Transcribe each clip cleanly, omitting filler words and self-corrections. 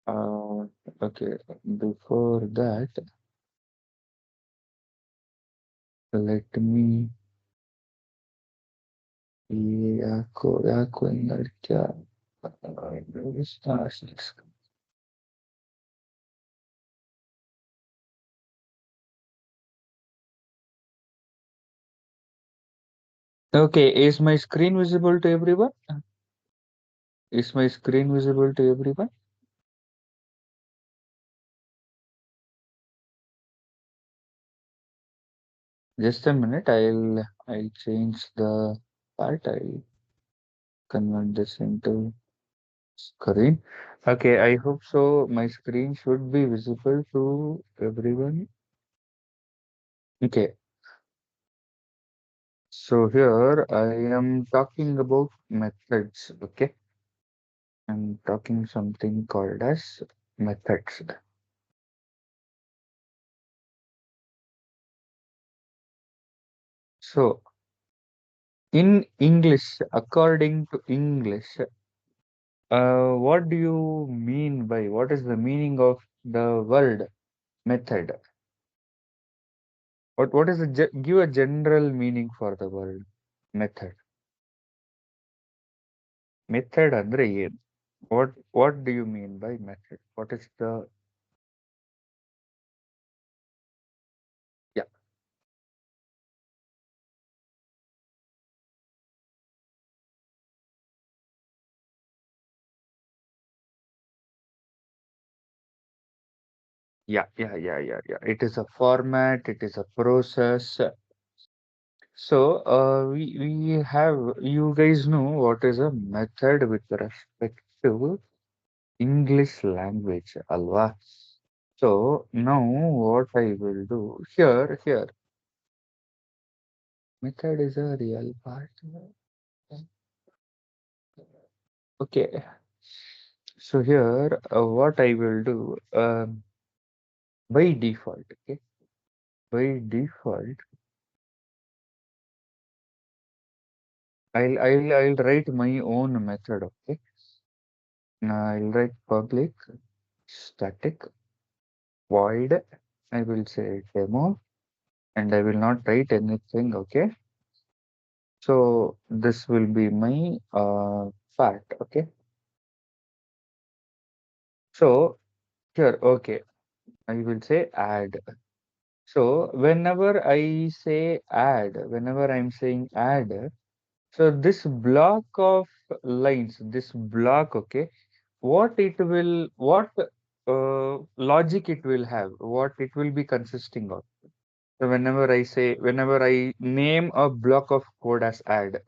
Uh, okay, before that, let me. ಯಾಕೋ ಹಿಂಗ್ ಅಡ್ಕ್ಯಾ? Okay, is my screen visible to everyone? Is my screen visible to everyone? Just a minute, I'll change the part. I'll convert this into screen. Okay, I hope so. My screen should be visible to everyone. Okay, so here I am talking about methods. Okay, I'm talking something called as methods. So in English, according to English, what do you mean by what is the meaning of the word method? What is the give a general meaning for the word method? Method andre ಏನು? What do you mean by method? What is the yeah yeah. It is a format. It is a process. So we have you guys know what is a method with respect to English language, alwa? So now what I will do here method is a real part. Okay, so here what I will do by default, okay, by default I'll write my own method. Okay, I'll write public static void. I will say demo, and I will not write anything. Okay, so this will be my part. Okay, so here okay, I will say add. So whenever I say add, whenever I'm saying add, so this block of lines, this block, okay, what logic it will have, what it will be consisting of. So whenever I name a block of code as add,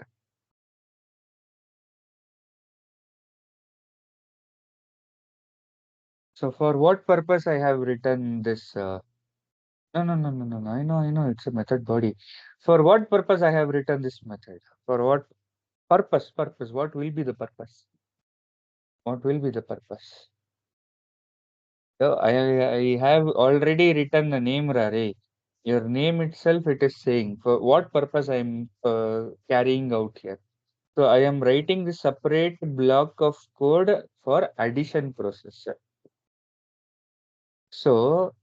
so for what purpose I have written this? No. I know, it's a method body. For what purpose I have written this method? For what purpose? Purpose. What will be the purpose? What will be the purpose? So I have already written the name Rare. Your name itself it is saying for what purpose I am carrying out here. So I am writing the separate block of code for addition process. So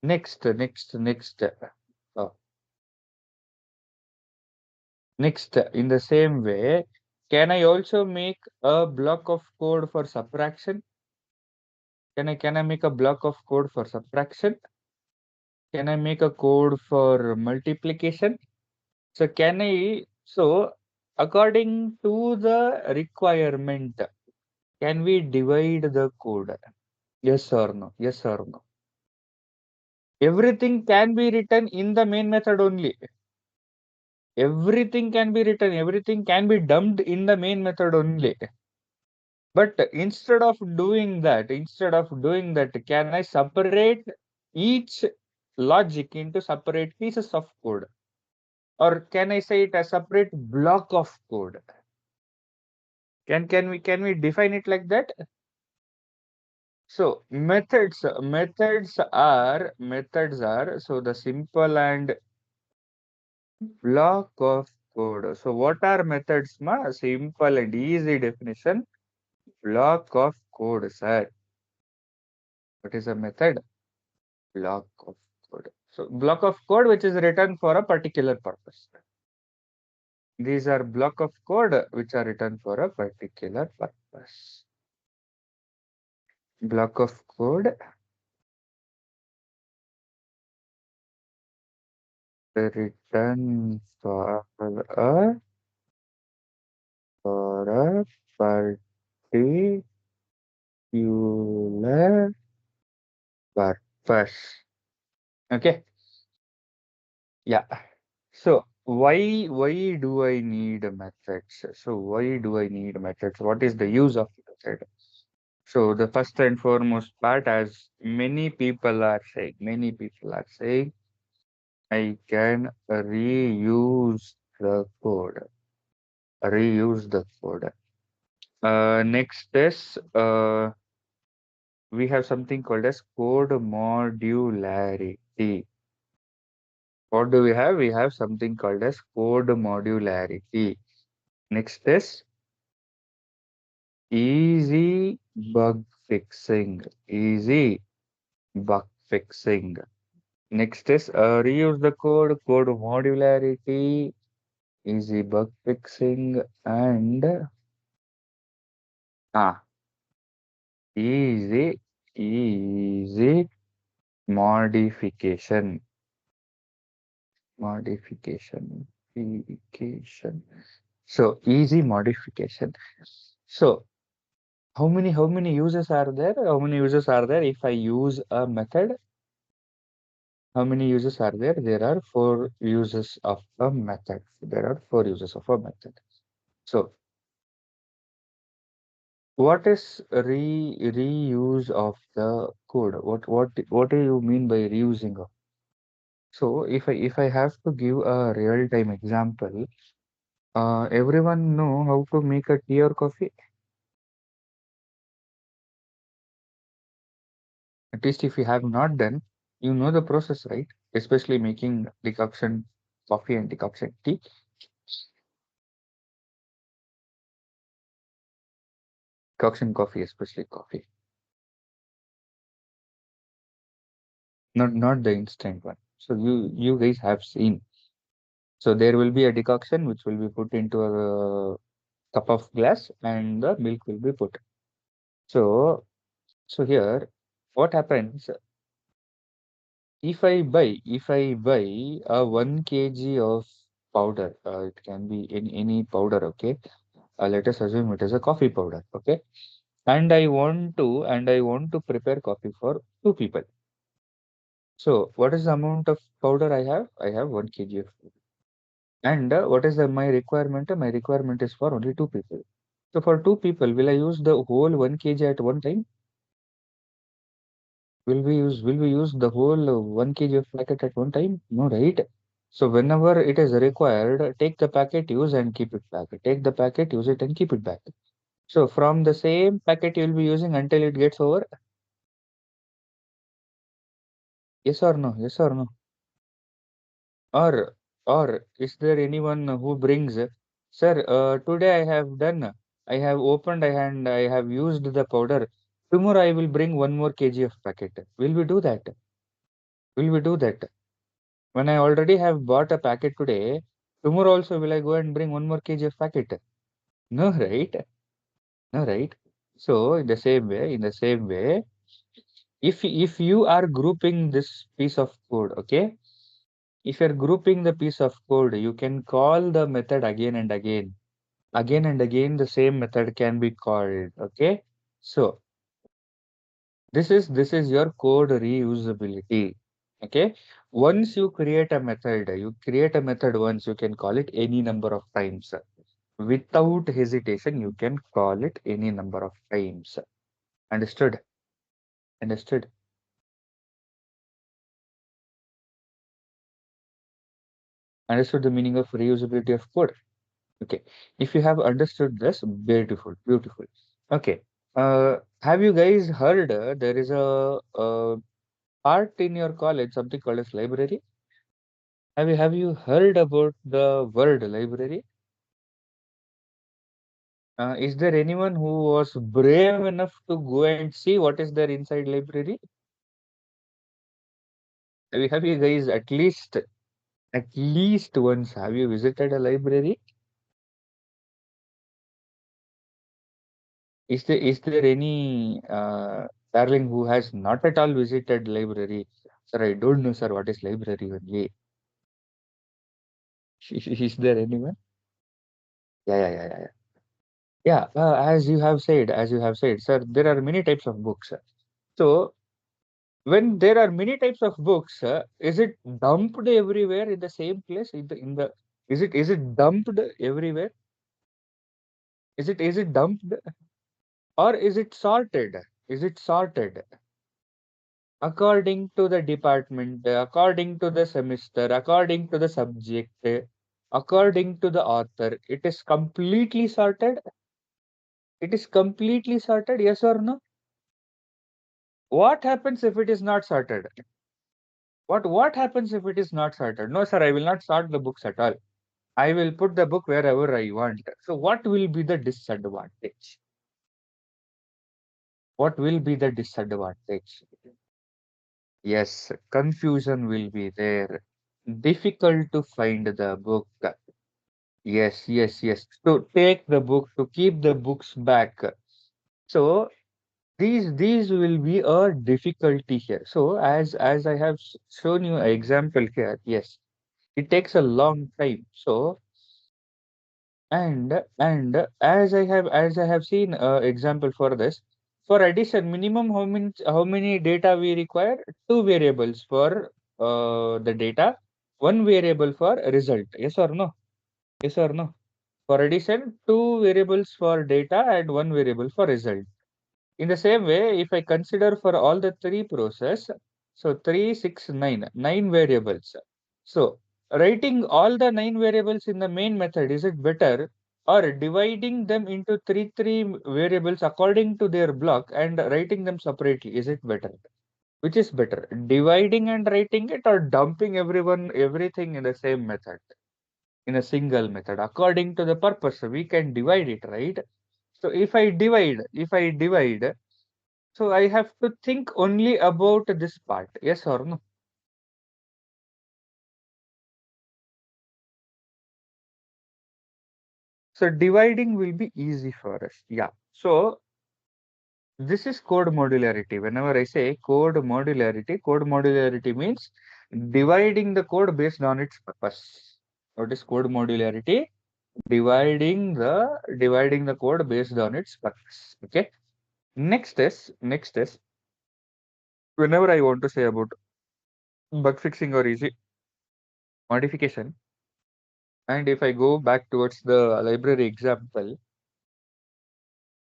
next. Uh, Next, in the same way, can I also make a block of code for subtraction? Can I make a block of code for subtraction? Can I make a code for multiplication? So according to the requirement, can we divide the code? Yes or no? Yes or no? Everything can be written in the main method only. Everything can be written, everything can be dumped in the main method only. But instead of doing that, can I separate each logic into separate pieces of code? Or can I say it a separate block of code? Can we define it like that? So methods are so the simple and block of code. So what are methods ma? Simple and easy definition. Block of code, sir. What is a method? Block of code. So block of code which is written for a particular purpose. These are block of code which are written for a particular purpose. Block of code written for a particular purpose. Okay. Yeah. So why do I need methods? So why do I need methods? What is the use of method? So the first and foremost part, as many people are saying, I can reuse the code. Next is we have something called as code modularity. What do we have? We have something called as code modularity. Next is easy bug fixing. Easy bug fixing. Next is reuse the code modularity, easy bug fixing, and ah, easy, easy modification, modification, modification. So easy modification. So how many uses are there? How many uses are there if I use a method? How many uses are there? There are four uses of a method. There are four uses of a method. So what is reuse of the code? What do you mean by reusing of? So if I have to give a real time example, everyone know how to make a tea or coffee. At least if you have not done, you know the process, right? Especially making decoction coffee and decoction tea. Decoction coffee, especially coffee. Not the instant one. So you guys have seen. So there will be a decoction which will be put into a cup of glass and the milk will be put. So so here what happens if I buy a 1 kg of powder, it can be in any powder, okay? Let us assume it is a coffee powder, okay? And I want to prepare coffee for 2 people. So what is the amount of powder I have? I have 1 kg of. And what is my requirement? My requirement is for only 2 people. So for 2 people, will I use the whole 1 kg at one time? Will we use the whole 1 kg of packet at one time? No, right? So whenever it is required, take the packet, use and keep it back. Take the packet, use it and keep it back. So from the same packet you will be using until it gets over. Yes or no? Yes or no? Or is there anyone who brings, sir, today I have opened and I have used the powder. Tomorrow I will bring 1 more kg of packet. Will we do that? Will we do that? When I already have bought a packet today, tomorrow also will I go and bring 1 more kg of packet? No, right? No, right? So in the same way, if you are grouping this piece of code, okay? If you're grouping the piece of code, you can call the method again and again. Again and again, the same method can be called. Okay. So this is your code reusability. Okay. Once you create a method once, you can call it any number of times. Without hesitation, you can call it any number of times. Understood? Understood? Understood the meaning of reusability of code? Okay. If you have understood this, beautiful, beautiful. Okay. Have you guys heard there is a part in your college, something called as library? Have you heard about the word library? Is there anyone who was brave enough to go and see what is there inside library? Have you guys at least once have you visited a library? Is there any darling who has not at all visited library? Sir, I don't know, sir, what is library only. Is there anyone? Yeah, yeah, yeah, yeah. Yeah, as you have said, sir, there are many types of books. So when there are many types of books, is it dumped everywhere in the same place? Is it dumped everywhere? Is it dumped, or is it sorted? Is it sorted according to the department, according to the semester, according to the subject, according to the author? It is completely sorted. It is completely sorted. Yes or no? What happens if it is not sorted? What happens if it is not sorted? No, sir, I will not sort the books at all. I will put the book wherever I want. So what will be the disadvantage? What will be the disadvantage? Yes, confusion will be there. Difficult to find the book. Yes, yes, yes. To take the book, to keep the books back. So these will be a difficulty here. So as I have shown you an example here, yes, it takes a long time. So as I have seen example for this, for addition, minimum how many data we require? Two variables for the data, one variable for result. Yes or no? Yes or no? For addition, two variables for data and one variable for result. In the same way, if I consider for all the three process, so 3, 6, 9, 9 variables. So writing all the 9 variables in the main method, is it better, or dividing them into three variables according to their block and writing them separately? Is it better? Which is better, dividing and writing it, or dumping everything in the same method, in a single method? According to the purpose, we can divide it, right? So if I divide, so I have to think only about this part. Yes or no? So dividing will be easy for us. Yeah. So this is code modularity. Whenever I say code modularity means dividing the code based on its purpose. What is code modularity? Dividing the code based on its purpose. Okay. Next is whenever I want to say about bug fixing or easy modification, and if I go back towards the library example,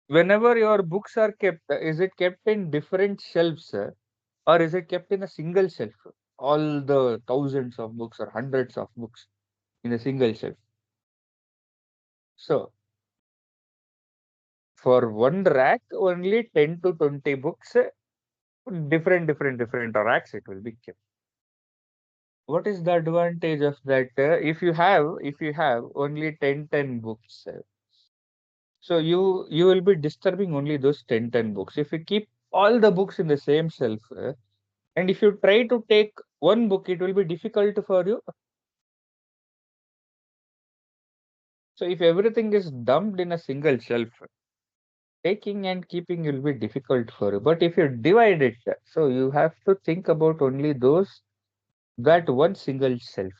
whenever your books are kept, is it kept in different shelves, or is it kept in a single shelf? All the thousands of books or hundreds of books in a single shelf. So for one rack, only 10 to 20 books, different racks it will be kept. What is the advantage of that? If you have only 10 books, so you will be disturbing only those 10 books. If you keep all the books in the same shelf, and if you try to take one book, it will be difficult for you. So if everything is dumped in a single shelf, taking and keeping will be difficult for you. But if you divide it, so you have to think about only those, that one single shelf.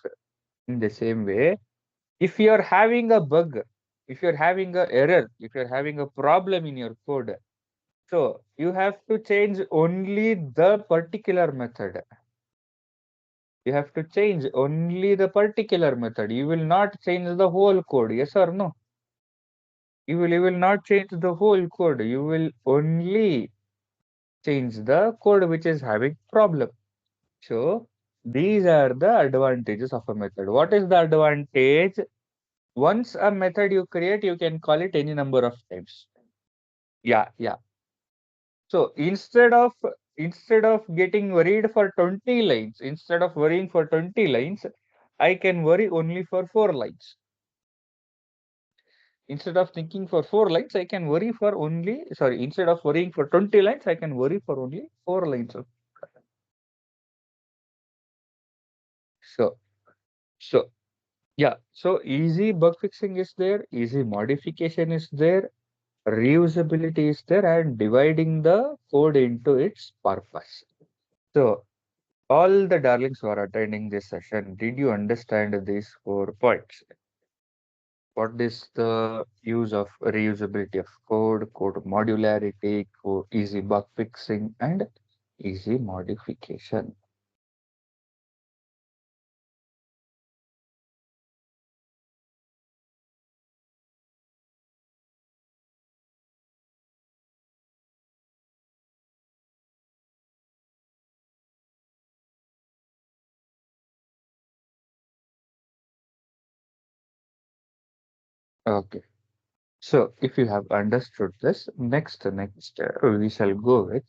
In the same way, if you're having a bug, if you're having a error, if you're having a problem in your code, so you have to change only the particular method. You have to change only the particular method. You will not change the whole code. Yes or no? You will not change the whole code. You will only change the code which is having problem. So these are the advantages of a method. What is the advantage? Once a method you create, you can call it any number of times. Yeah, yeah. So instead of getting worried for 20 lines, instead of worrying for 20 lines, I can worry only for 4 lines. Instead of thinking for 4 lines, I can worry for only, sorry, instead of worrying for 20 lines, I can worry for only 4 lines of. So, so yeah, so easy bug fixing is there, easy modification is there, reusability is there, and dividing the code into its purpose. So, all the darlings who are attending this session, did you understand these 4 points? What is the use of reusability of code, code modularity, code easy bug fixing, and easy modification? Okay. So, if you have understood this, next, we shall go with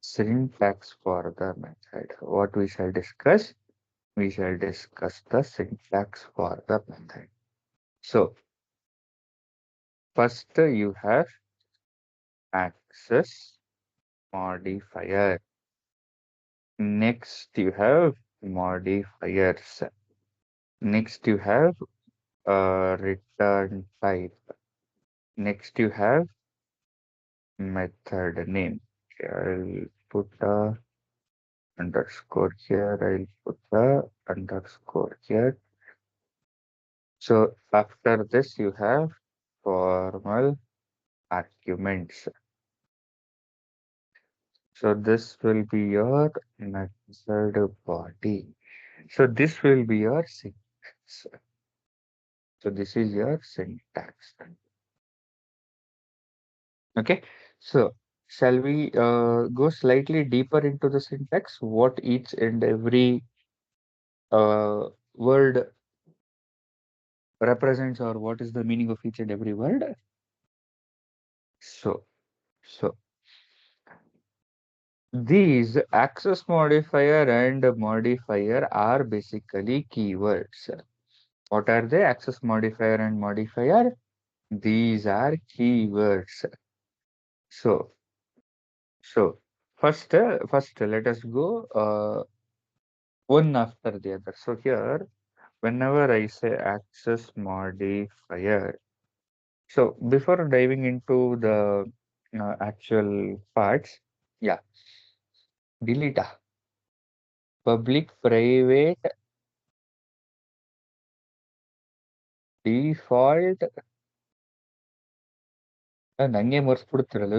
syntax for the method. What we shall discuss? We shall discuss the syntax for the method. So, first you have access modifier. Next you have modifiers. Next you have return type. Next you have method name. I'll put a underscore here. I'll put a underscore here. So after this you have formal arguments. So this will be your method body. So this will be your syntax. So this is your syntax. Okay. So shall we go slightly deeper into the syntax? What each and every word represents, or what is the meaning of each and every word? So, so these access modifier and modifier are basically keywords. What are they? Access modifier and modifier. These are keywords. So, first let us go one after the other. So here, whenever I say access modifier, so before diving into the actual parts, yeah, delete public, private, default, ನಂಗೆ ಮರ್ಸ್ಬಿಡ್ತಿರಲ್ಲ.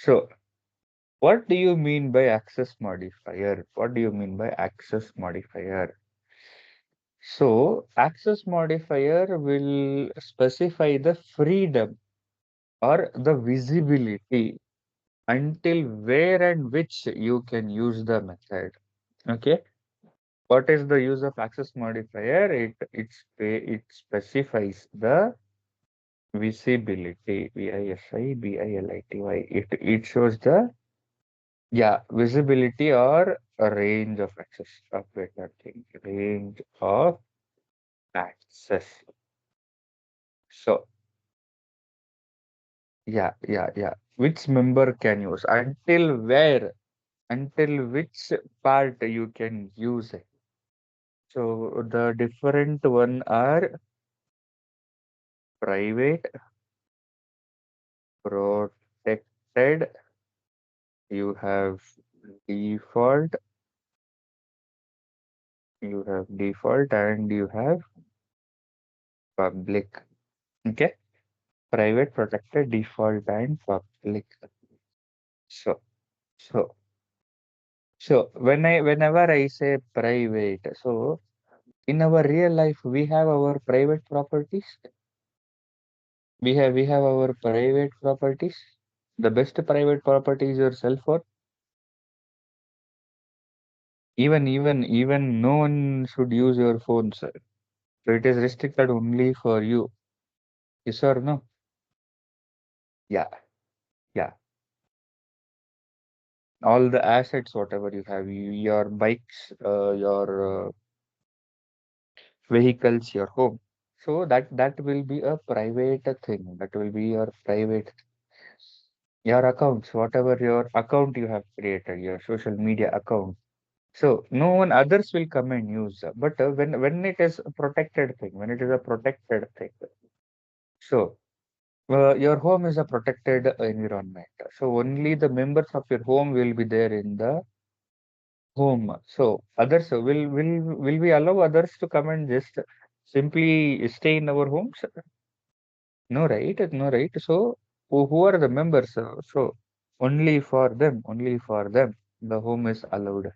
So, what do you mean by access modifier? What do you mean by access modifier? So, access modifier will specify the freedom or the visibility until where and which you can use the method. Okay. What is the use of access modifier? It specifies the visibility. visibility. It shows the, yeah, visibility or a range of access of better thing. Range of access. So yeah. Which member can use? Until where? Until which part you can use it? So the different one are private, protected, you have default, and you have public. Okay, private, protected, default, and public. So, so, so whenever I say private, so in our real life we have our private properties. We have our private properties. The best private property is your cell phone. Even no one should use your phone, sir. So it is restricted only for you. Yes or no? Yeah, yeah. All the assets, whatever you have, your bikes, your vehicles, your home. So that will be a private thing. That will be your private, your accounts, whatever your account you have created, your social media account. So no one others will come and use. But when it is a protected thing, when it is a protected thing, so your home is a protected environment. So only the members of your home will be there in the home. So others will we allow others to come and just simply stay in our homes? No, right? No, right. So who are the members? So only for them, the home is allowed.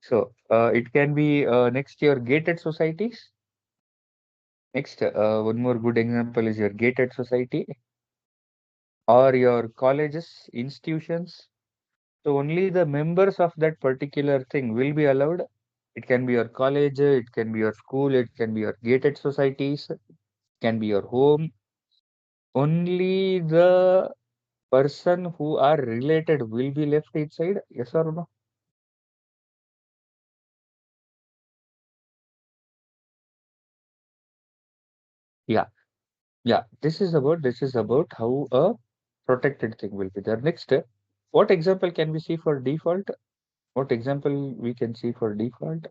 So it can be next your gated societies. Next, one more good example is your gated society or your colleges, institutions. So only the members of that particular thing will be allowed. It can be your college, it can be your school, it can be your gated societies, it can be your home. Only the person who are related will be left inside. Yes or no? Yeah, yeah. This is about how a protected thing will be there. Next, what example can we see for default? What example we can see for default?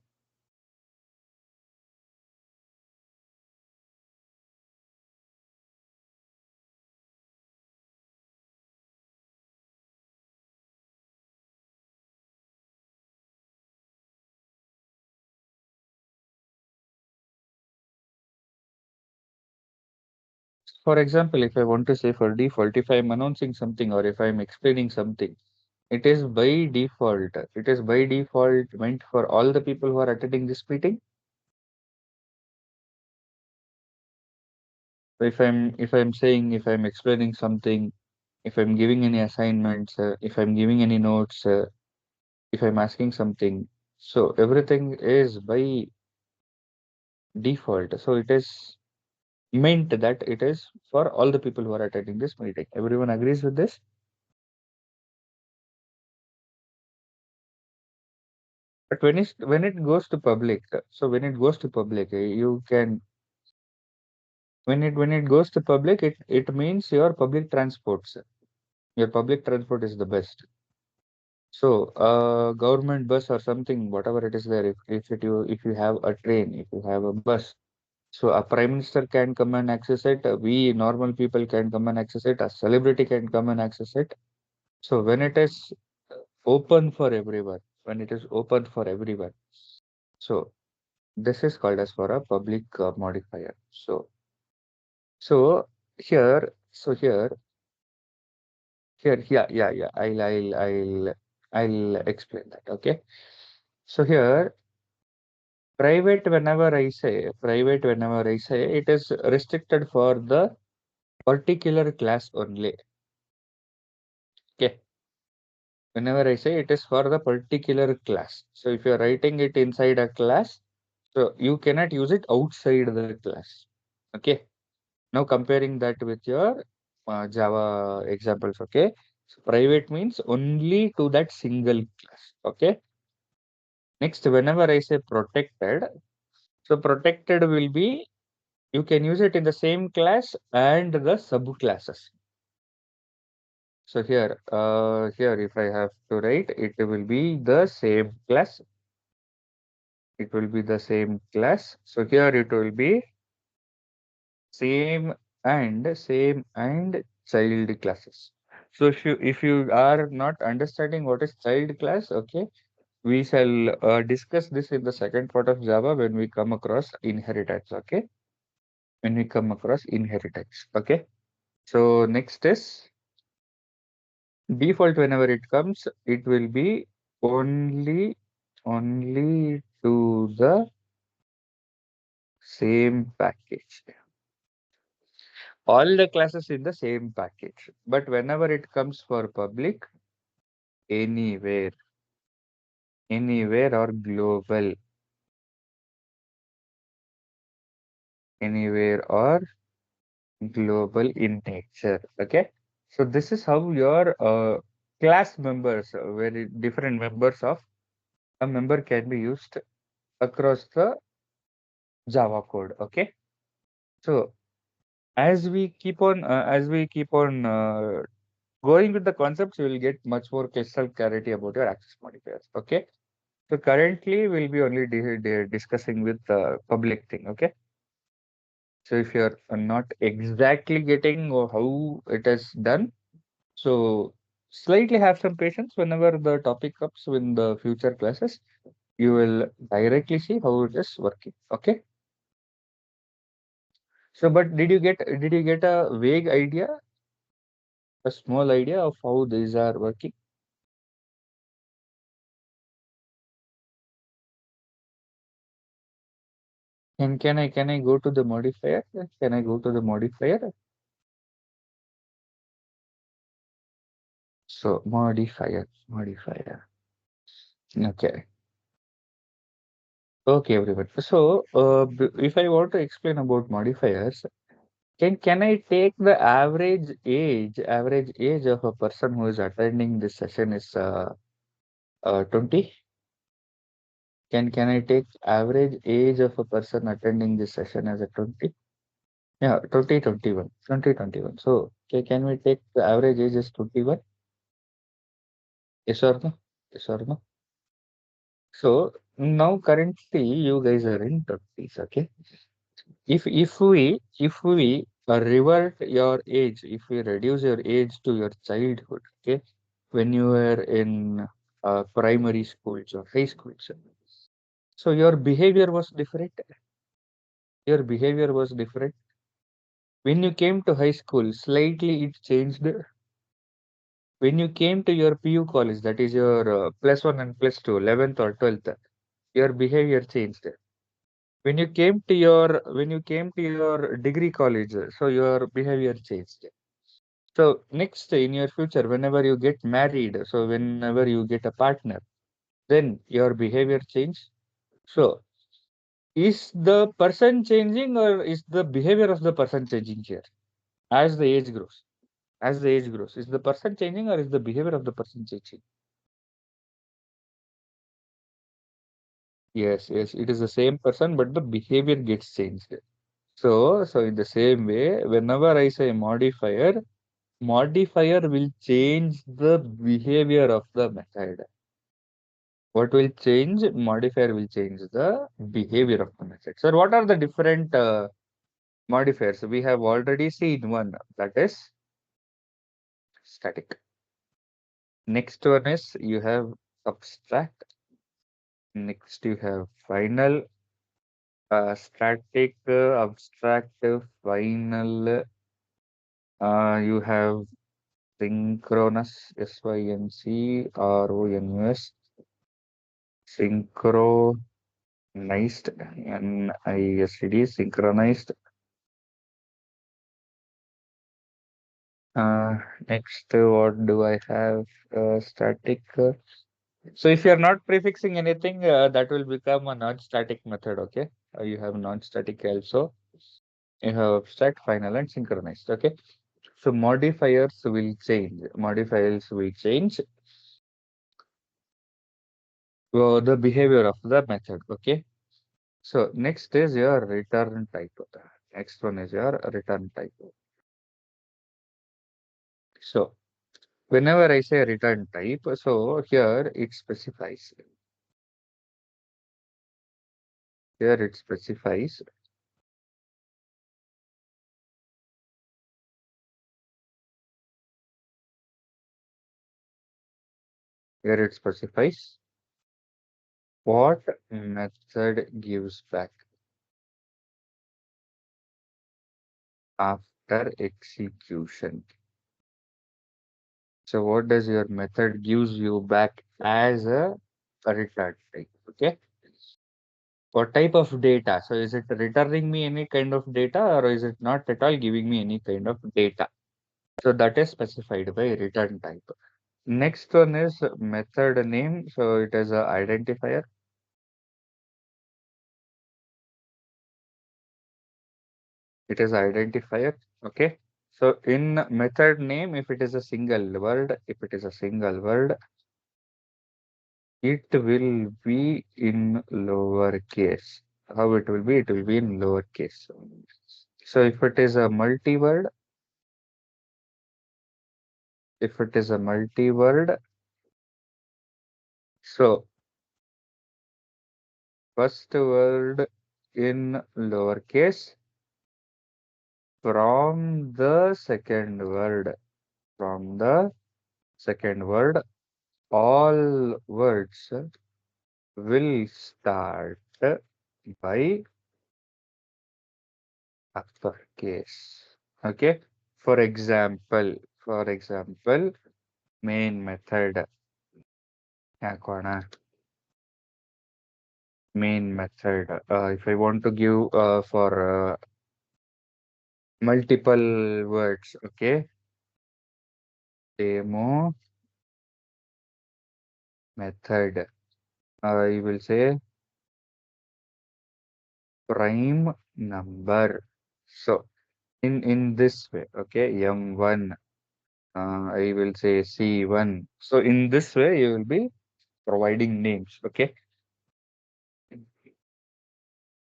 For example, if I want to say for default, if I'm announcing something or if I'm explaining something, it is by default. It is by default meant for all the people who are attending this meeting. So if I'm saying, if I'm explaining something, if I'm giving any assignments, if I'm giving any notes, if I'm asking something, so everything is by default. So it is meant that it is for all the people who are attending this meeting. Everyone agrees with this? But when it goes to public, so when it goes to public, you can when it goes to public, it means your public transports. Your public transport is the best. So government bus or something, whatever it is there, if you have a train, if you have a bus, so a prime minister can come and access it. We normal people can come and access it. A celebrity can come and access it. So when it is open for everyone, when it is open for everyone, so this is called as for a public modifier. So here, yeah, yeah, yeah. I'll explain that. Okay. So here, private, whenever I say, it is restricted for the particular class only. Okay. Whenever I say it is for the particular class. So if you're writing it inside a class, so you cannot use it outside the class. Okay. Now comparing that with your Java examples. Okay. So private means only to that single class. Okay. Next, whenever I say protected, so protected will be you can use it in the same class and the subclasses. So here if I have to write, it will be the same class. It will be the same class. So here it will be same and child classes. So if you are not understanding what is child class, okay, we shall discuss this in the second part of Java when we come across inheritance. Okay, when we come across inheritance. Okay. So next is default. Whenever it comes, it will be only to the same package. All the classes in the same package. But whenever it comes for public, anywhere, anywhere or global, anywhere or global in nature. Okay. So this is how your class members, very different members of a member can be used across the Java code. Okay. So as we keep on going with the concepts, you will get much more crystal clarity about your access modifiers. Okay. So currently we'll be only discussing with the public thing. Okay. So if you're not exactly getting how it is done, so slightly have some patience whenever the topic comes in the future classes. You will directly see how it is working. Okay. So, but did you get a vague idea, a small idea of how these are working? And can I go to the modifier? Can I go to the modifier? So modifier. Okay. Okay, everyone. So, if I want to explain about modifiers, can I take the average age of a person who is attending this session is 20? Can I take average age of a person attending this session as a 20? Yeah, 2021. So, okay, can we take the average age as 21? Yes or no? Yes or no? So now currently you guys are in 30s, okay? If we revert your age, if we reduce your age to your childhood, okay, when you were in primary schools or high schools, so your behavior was different. Your behavior was different. When you came to high school, slightly it changed. When you came to your PU college, that is your plus one and plus two, 11th or 12th, your behavior changed. When you came to your degree college, so your behavior changed. So next in your future, whenever you get married, so whenever you get a partner, then your behavior change. So is the person changing or is the behavior of the person changing here as the age grows? As the age grows, is the person changing or is the behavior of the person changing? Yes, it is the same person, but the behavior gets changed. So in the same way, whenever I say modifier will change the behavior of the method. What will change? Modifier will change the behavior of the method. So what are the different modifiers? We have already seen one, that is static. Next one is you have abstract. Next you have final, static, abstract, final. You have synchronous, synchronous, synchronized, NIST, synchronized. Uh, Next, what do I have? Static. So if you are not prefixing anything, that will become a non-static method. Okay, you have non-static also. You have abstract, final, and synchronized. Okay, so modifiers will change. Modifiers will change the behavior of the method. Okay. So next is your return type. Next one is your return type. So whenever I say return type, so here it specifies. Here it specifies. Here it specifies what method gives back after execution. So what does your method gives you back as a return type? Okay. What type of data? So is it returning me any kind of data or is it not at all giving me any kind of data? So that is specified by return type. Next one is method name. So it is a identifier. It is identifier. Okay. So in method name, if it is a single word, it will be in lowercase. How it will be? It will be in lowercase. So if it is a multi-word, if it is a multi-word, so first word in lowercase from the second word, from the second word, all words will start by uppercase. Okay. For example, main method. ಹಾಕೋಣ. Main method. If I want to give for multiple words, okay. Demo method. I will say prime number. So in this way, okay, M1. I will say C1. So in this way, you will be providing names. Okay.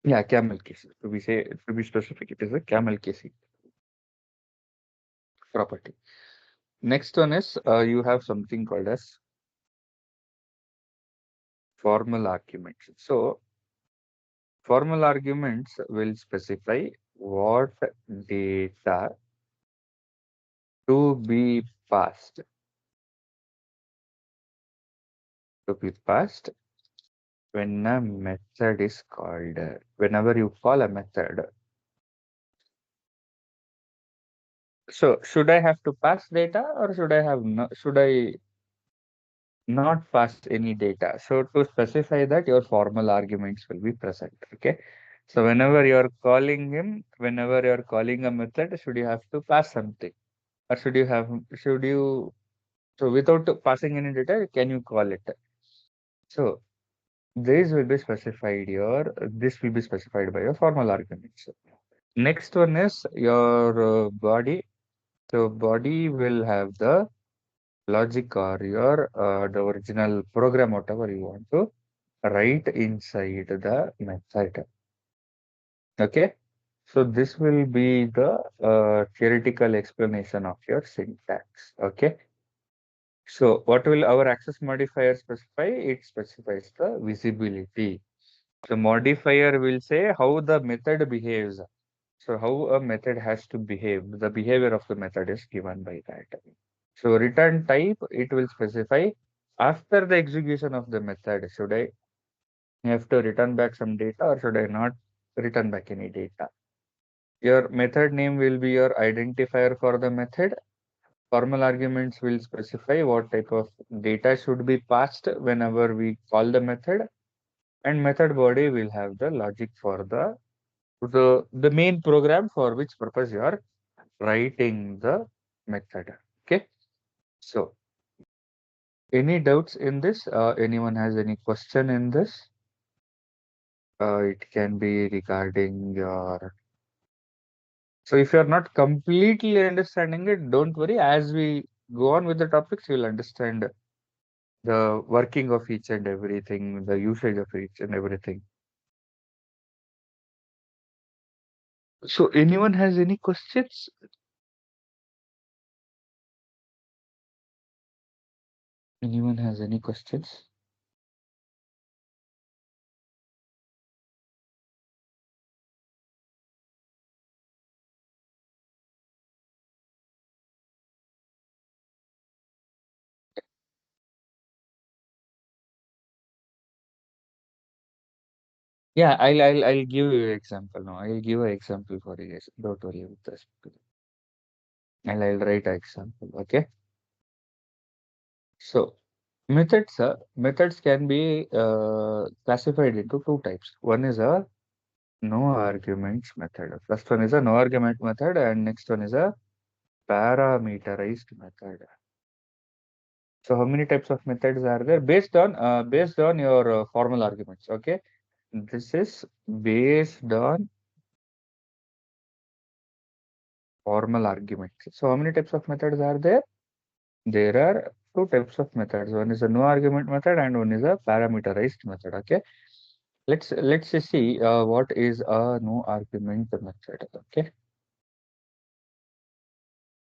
Yeah, camel case. To be specific, it is a camel case property. Next one is you have something called as formal arguments. So formal arguments will specify what data to be passed, to be passed when a method is called. Whenever you call a method, so should I have to pass data or should I not pass any data? So to specify that, your formal arguments will be present. Okay. So whenever you're calling a method, should you have to pass something? Or should you, so without passing any data, can you call it? So this will be specified by your formal arguments. Next one is your body. So body will have the logic or your the original program, whatever you want to write inside the method. Okay. So this will be the theoretical explanation of your syntax. Okay. So what will our access modifier specify? It specifies the visibility. The modifier will say how the method behaves. So how a method has to behave. The behavior of the method is given by that. So return type, it will specify after the execution of the method, should I have to return back some data or should I not return back any data? Your method name will be your identifier for the method. Formal arguments will specify what type of data should be passed whenever we call the method, and method body will have the logic for the main program for which purpose you are writing the method. Okay. So any doubts in this? Anyone has any question in this? It can be regarding your. So if you're not completely understanding it, don't worry. As we go on with the topics, you'll understand the working of each and everything, the usage of each and everything. So anyone has any questions? Anyone has any questions? Yeah, I'll give you an example now. I'll give an example for you guys. Don't worry with this. And I'll write an example. Okay. So methods can be classified into two types. One is a no arguments method. First one is a no argument method, and next one is a parameterized method. So how many types of methods are there based on your formal arguments? Okay, this is based on formal arguments. So how many types of methods are there? There are two types of methods. One is a no argument method and one is a parameterized method. Okay, let's see what is a no argument method. Okay,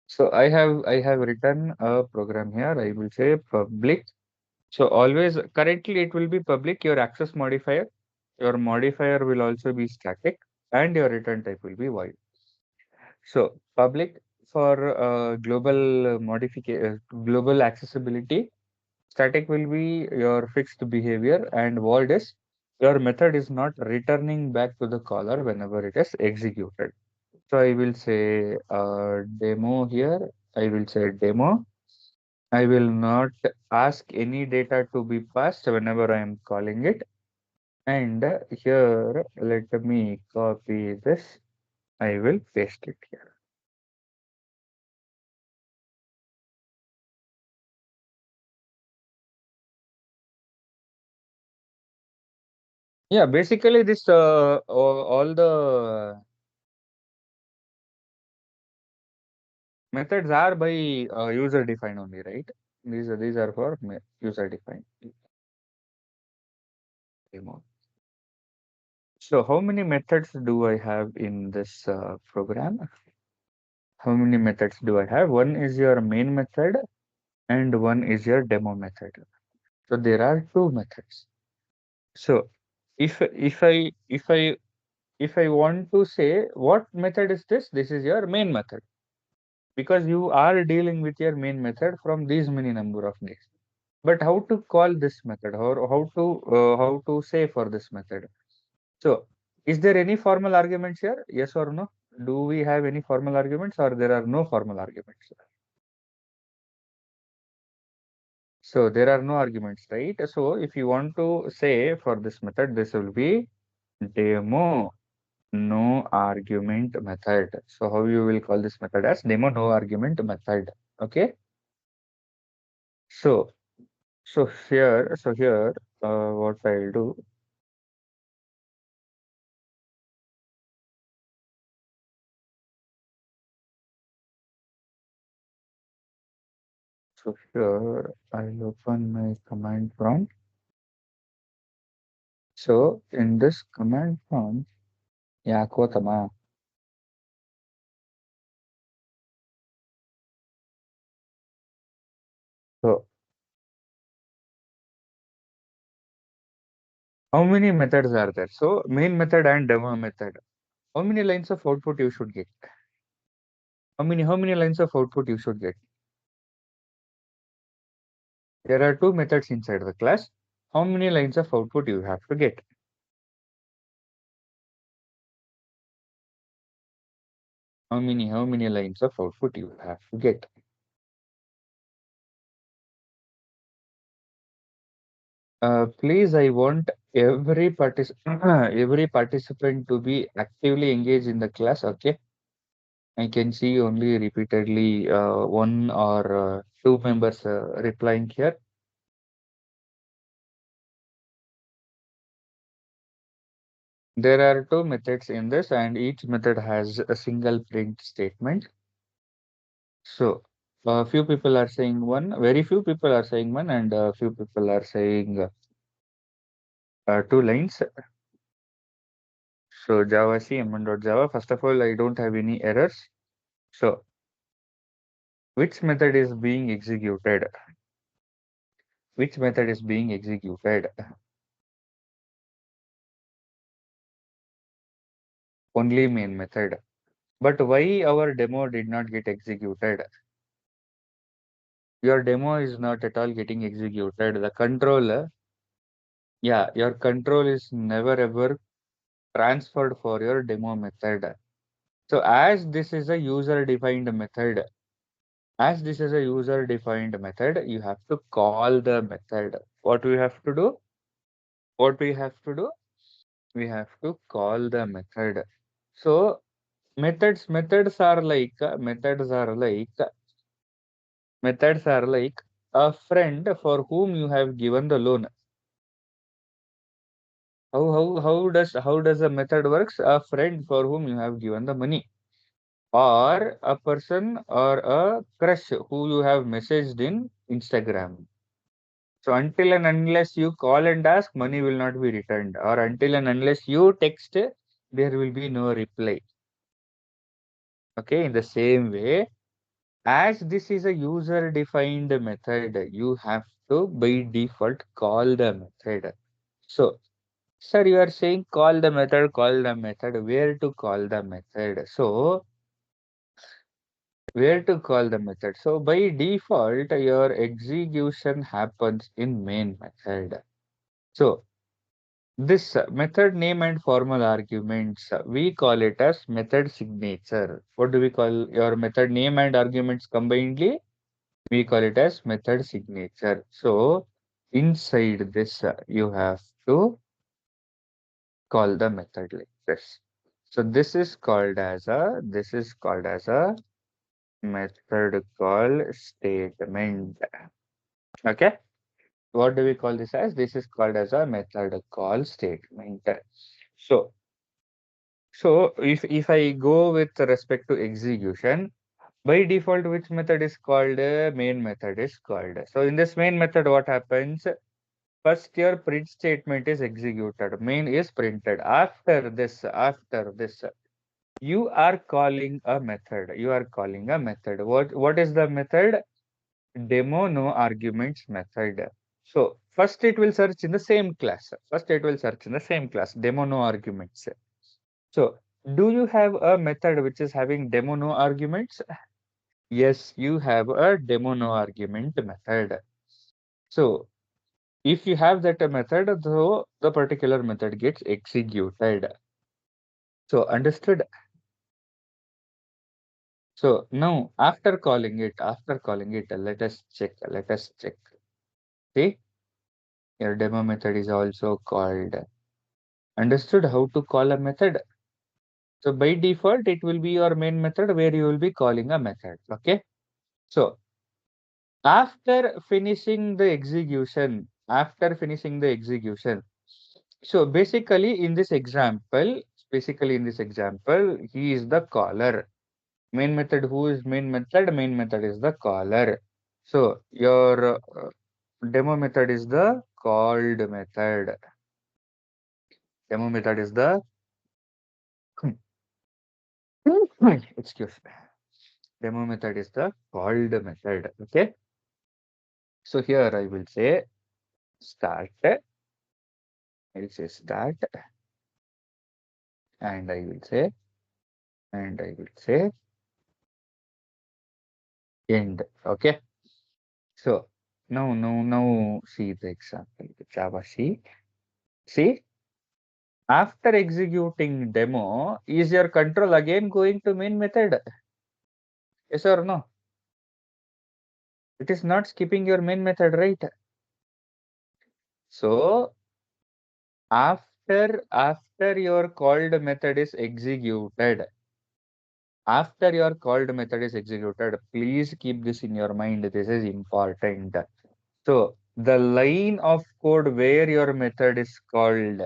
So I have written a program here. I will say public. So always currently it will be public, your access modifier. Your modifier will also be static and your return type will be void. So public for global modification, global accessibility. Static will be your fixed behavior and void is your method is not returning back to the caller whenever it is executed. So I will say demo here. I will say demo. I will not ask any data to be passed whenever I am calling it. And here, let me copy this. I will paste it here. Yeah, basically this all the methods are by user defined only, right? These are for user defined demo. So how many methods do I have in this program? How many methods do I have? One is your main method and one is your demo method. So there are two methods. So if I want to say what method is this, this is your main method because you are dealing with your main method from these many number of days. But how to call this method or how to say for this method? So is there any formal arguments here? Yes or no? Do we have any formal arguments or there are no formal arguments? So there are no arguments, right? So if you want to say for this method, this will be demo no argument method. So how you will call this method as demo no argument method. Okay. So so here, what I'll do. So here I'll open my command prompt. So in this command prompt, yeah, Kotama. So how many methods are there? So main method and demo method. How many lines of output you should get? How many lines of output you should get? There are two methods inside the class. How many lines of output you have to get? How many lines of output you have to get? Please, I want every participant to be actively engaged in the class. Okay, I can see only repeatedly one or two members replying here. There are two methods in this, and each method has a single print statement. So, few people are saying one, very few people are saying one, and few people are saying two lines. So, Java C, m1.java. First of all, I don't have any errors. So, which method is being executed? Which method is being executed? Only main method. But why our demo did not get executed? Your demo is not at all getting executed. The control, yeah, your control is never ever transferred for your demo method. So as this is a user defined method, as this is a user defined method, you have to call the method. What we have to do? What we have to do? We have to call the method. So methods are like a friend for whom you have given the loan. How does a method works? A friend for whom you have given the money, or a person or a crush who you have messaged in Instagram. So until and unless you call and ask, money will not be returned, or until and unless you text, there will be no reply. Okay, in the same way, As this is a user defined method, you have to by default call the method. So, sir, you are saying call the method, call the method. Where to call the method? So, where to call the method? So, by default, your execution happens in main method. So, this method name and formal arguments, we call it as method signature. What do we call your method name and arguments combinedly? We call it as method signature. So, inside this, you have to call the method like this. So this is called as a method call statement. Okay. What do we call this as? This is called as a method call statement. So if I go with respect to execution, by default, which method is called? Main method is called. So in this main method, what happens? First, your print statement is executed. Main is printed. After this, you are calling a method. You are calling a method. What is the method? Demo no arguments method. So first it will search in the same class. First it will search in the same class. Demo no arguments. So do you have a method which is having demo no arguments? Yes, you have a demo no argument method. So if you have that method, though the particular method gets executed. So understood? So now after calling it, let us check. Let us check. See, your demo method is also called. Understood how to call a method? So by default, it will be your main method where you will be calling a method. Okay. So after finishing the execution, so basically in this example, he is the caller. Main method, who is main method? Main method is the caller. So your demo method is the called method. Demo method is the excuse me. Demo method is the called method. Okay. So here I will say start. I will say start, and I will say end. Okay. So now see the example. Java C. See, after executing demo, is your control again going to main method? Yes or no? It is not skipping your main method, right? So after your called method is executed, please keep this in your mind. This is important. So the line of code where your method is called,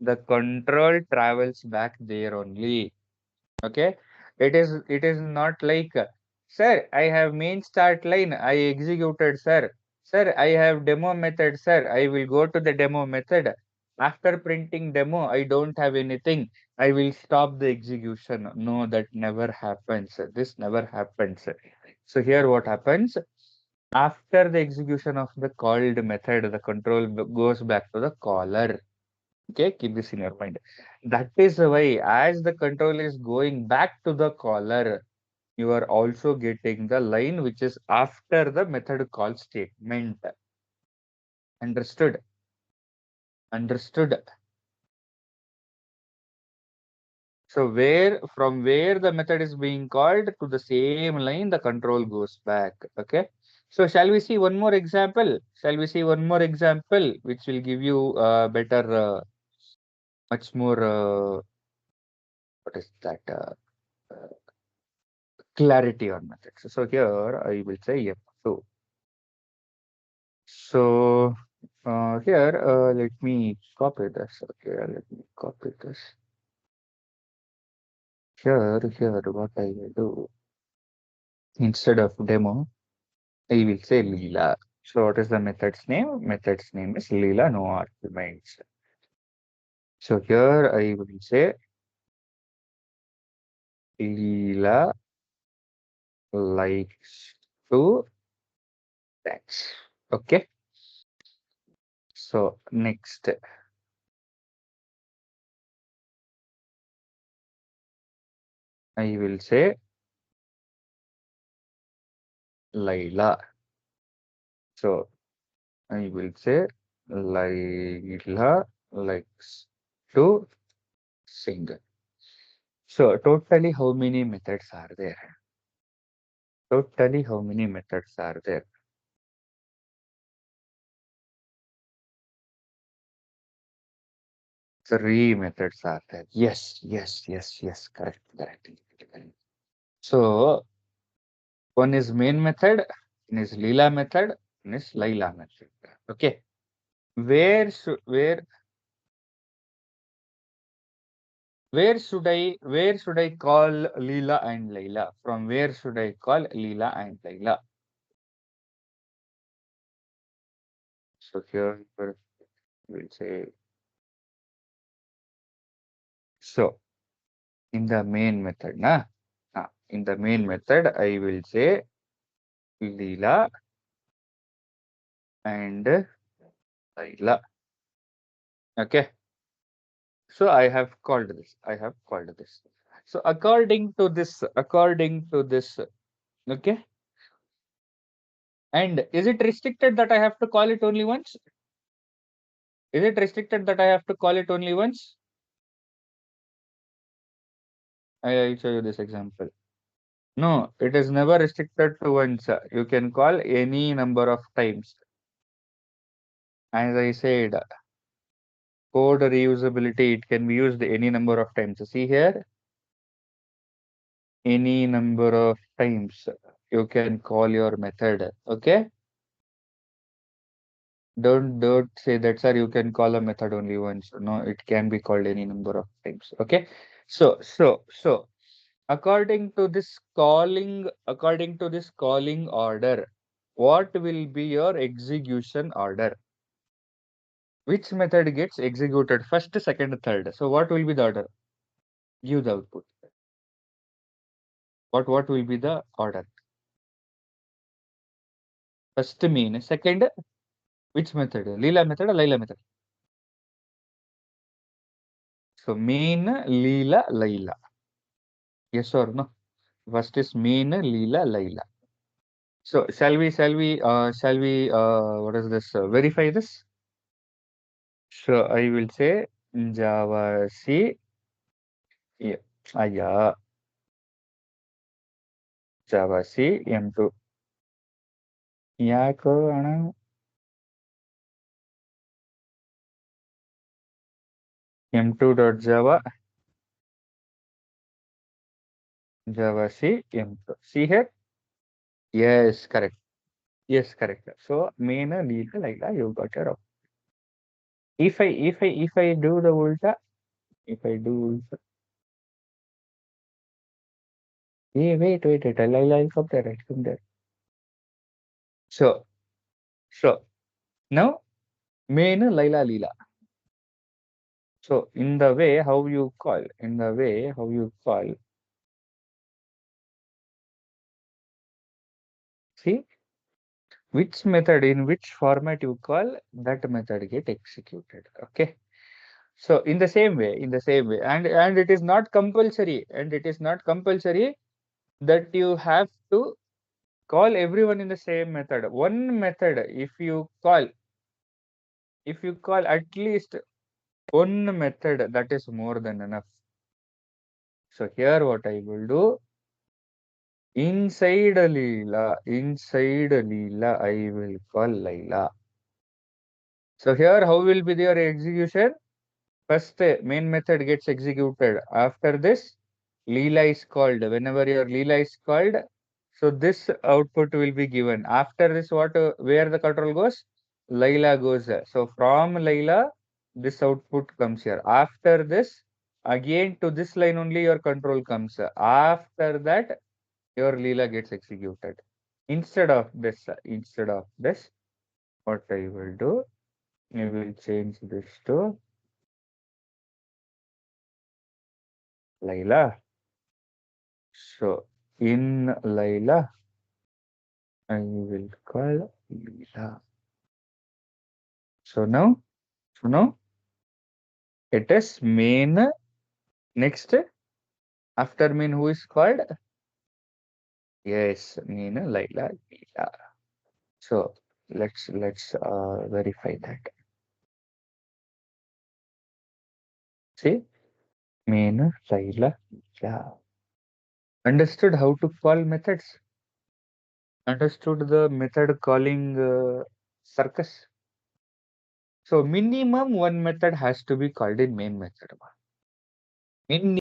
the control travels back there only. Okay, it is not like, sir, I have main start line, I executed, sir, I have demo method, sir, I will go to the demo method. After printing demo, I don't have anything, I will stop the execution. No, that never happens. This never happens. So here what happens? After the execution of the called method, the control goes back to the caller. Okay, keep this in your mind. That is why, as the control is going back to the caller, you are also getting the line which is after the method call statement. Understood? Understood? So from where the method is being called to the same line, the control goes back. Okay. So shall we see one more example? Shall we see one more example which will give you better, much more, what is that? Clarity on methods. So here I will say F2. So here let me copy this. Okay, let me copy this. Here, what I will do, instead of demo, I will say Leela. So what is the method's name? Method's name is Leela, no arguments. So here I will say Leela likes to dance. Okay. So next, I will say Laila. So I will say Laila likes to sing. So totally how many methods are there? Totally how many methods are there? Three methods are there. Yes, yes, yes, yes. Correct, correct, correct. So one is main method, one is Leela method, one is Laila method. Okay. Where should I call Leela and Laila? From where should I call Leela and Laila? So here we'll say, so in the main method, na? In the main method, I will say Leela and Laila. Okay. So I have called this. I have called this. So according to this, okay. And is it restricted that I have to call it only once? Is it restricted that I have to call it only once? I'll show you this example. No, it is never restricted to once. You can call any number of times. As I said, code reusability, it can be used any number of times. See here, any number of times you can call your method. Okay. Don't say that, sir. You can call a method only once. No, it can be called any number of times. Okay. So according to this calling order, what will be your execution order? Which method gets executed first, second, third? So what will be the order? Give the output. What will be the order? First mean, second, which method? Leela method or Laila method? So mean, Leela, Laila. Yes or no? First is mean, Leela, Laila. So shall we what is this? Verify this. So I will say Java C. Yeah, yeah, Java C M2. ಯಾಕೋ ಅಣ್ಣ M2 dot Java C M2. See here? Yes, correct. Yes, correct. So main lead like that you got your. If I do the ulta, if I do ulta, hey, wait, I'll come there, I'll come there. So so now main Laila Leela. So in the way how you call, see which method in which format you call, that method get executed. Okay. So in the same way, and it is not compulsory that you have to call everyone in the same method. One method, if you call at least one method, that is more than enough. So here what I will do, inside Leela, I will call Laila. So here how will be their execution? First, main method gets executed. After this, Leela is called. Whenever your Leela is called, so this output will be given. After this, where the control goes? Laila goes. So from Laila, this output comes here. After this, again to this line only your control comes. After that, your Leela gets executed. Instead of this, what I will do, I will change this to Laila. So In Laila, I will call Leela. So now it is main. Next, after main, who is called? Yes, main Laila, Leela. So let's verify that. See, main Laila, Leela. Understood how to call methods? Understood the method calling circus? So minimum one method has to be called in main method. Minimum